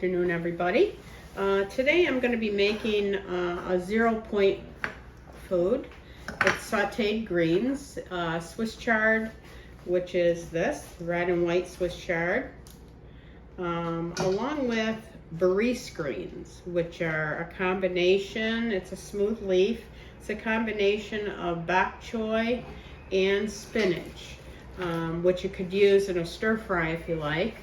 afternoon, everybody. Today I'm going to be making a 0-point food. It's sauteed greens, Swiss chard, which is this, red and white Swiss chard, along with Barice greens, which are a combination, it's a smooth leaf, it's a combination of bok choy and spinach, which you could use in a stir fry if you like.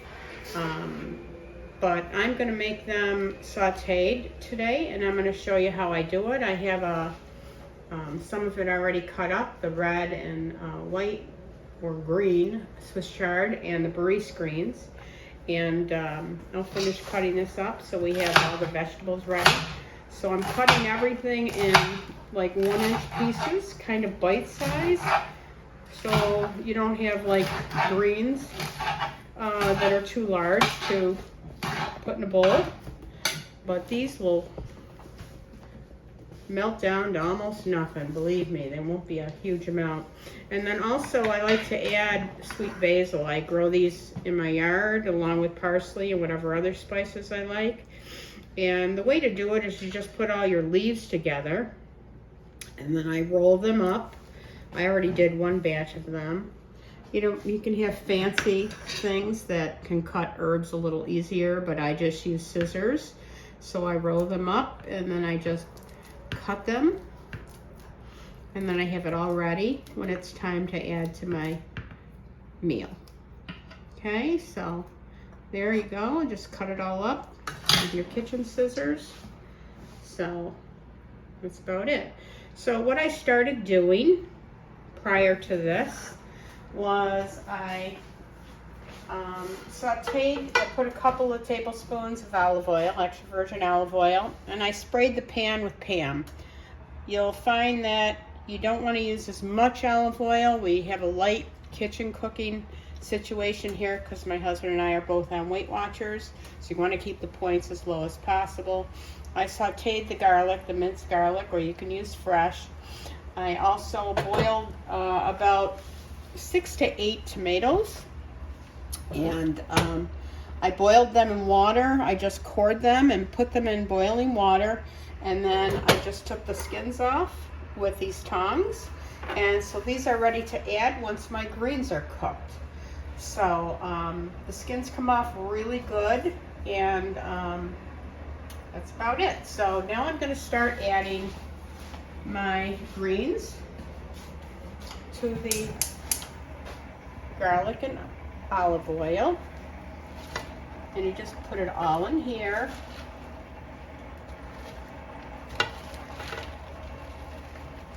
But I'm going to make them sauteed today, and I'm going to show you how I do it. I have some of it already cut up, the red and white or green Swiss chard and the Barice greens. And I'll finish cutting this up so we have all the vegetables ready. So I'm cutting everything in like 1-inch pieces, kind of bite size, so you don't have like greens that are too large to put in a bowl, but these will melt down to almost nothing. Believe me, they won't be a huge amount. And then also I like to add sweet basil. I grow these in my yard along with parsley and whatever other spices I like. And the way to do it is you just put all your leaves together, and then I roll them up. I already did one batch of them. You can have fancy things that can cut herbs a little easier, but I just use scissors. So I roll them up and then I just cut them, and then I have it all ready when it's time to add to my meal. Okay, so there you go, and just cut it all up with your kitchen scissors. So that's about it. So what I started doing prior to this was I sauteed, I put a couple of tablespoons of olive oil, extra virgin olive oil, and I sprayed the pan with Pam. You'll find that you don't want to use as much olive oil. We have a light kitchen cooking situation here because my husband and I are both on Weight Watchers, so you want to keep the points as low as possible. I sauteed the garlic, the minced garlic, or you can use fresh. I also boiled about 6 to 8 tomatoes, and I boiled them in water. I just cored them and put them in boiling water, and then I just took the skins off with these tongs, and so these are ready to add once my greens are cooked. So the skins come off really good, and that's about it. So now I'm going to start adding my greens to the garlic and olive oil, and you just put it all in here.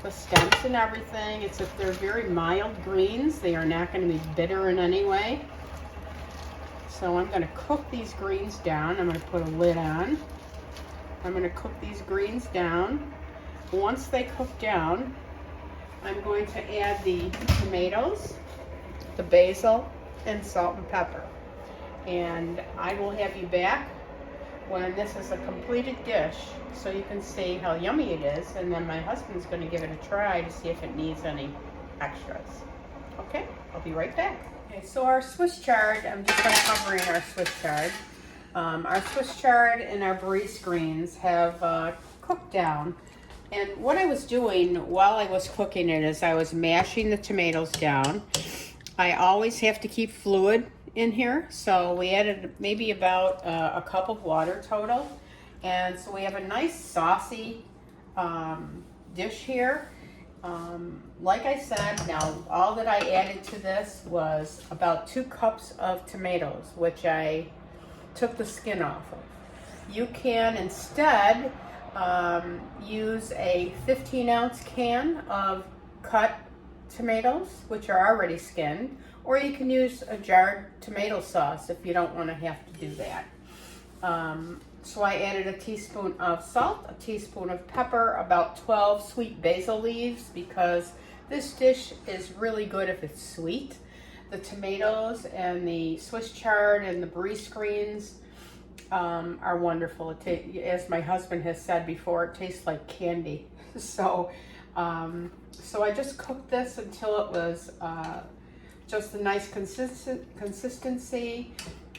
The stems and everything, it's if they're very mild greens, they are not going to be bitter in any way. So I'm going to cook these greens down. I'm going to put a lid on. I'm going to cook these greens down. Once they cook down, I'm going to add the tomatoes, the basil, and salt and pepper. And I will have you back when this is a completed dish so you can see how yummy it is, and then my husband's going to give it a try to see if it needs any extras. Okay, I'll be right back. Okay, so our Swiss chard, I'm just uncovering our Swiss chard. Our Swiss chard and our Barice greens have cooked down. And what I was doing while I was cooking it is I was mashing the tomatoes down. I always have to keep fluid in here, so we added maybe about a cup of water total. And so we have a nice saucy dish here. Like I said, now all that I added to this was about 2 cups of tomatoes, which I took the skin off of. You can instead use a 15-ounce can of cut tomatoes, which are already skinned, or you can use a jarred tomato sauce if you don't want to have to do that. So I added a teaspoon of salt, a teaspoon of pepper, about 12 sweet basil leaves, because this dish is really good if it's sweet. The tomatoes and the Swiss chard and the Barice greens are wonderful. As my husband has said before, it tastes like candy. So I just cooked this until it was just a nice consistency.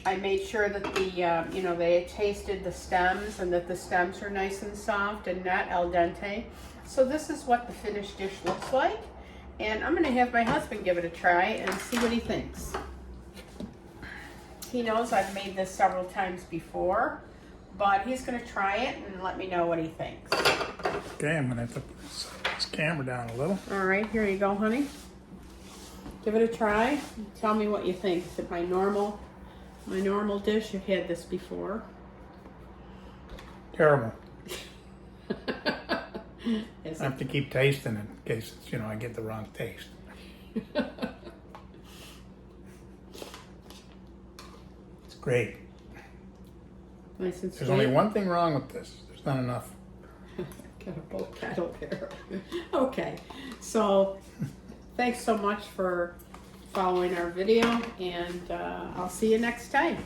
I made sure that the, you know, they had tasted the stems and that the stems are nice and soft and not al dente. So this is what the finished dish looks like. And I'm gonna have my husband give it a try and see what he thinks. He knows I've made this several times before, but he's gonna try it and let me know what he thinks. Okay, I'm gonna have to put this camera down a little. All right, here you go, honey. Give it a try. Tell me what you think. Is it my normal dish? You've had this before. Terrible. Is I have to keep tasting it in case it's, you know, I get the wrong taste. It's great. Nice and There's only one thing wrong with this. There's not enough. Got a bowl kettle there. Okay, so thanks so much for following our video, and I'll see you next time.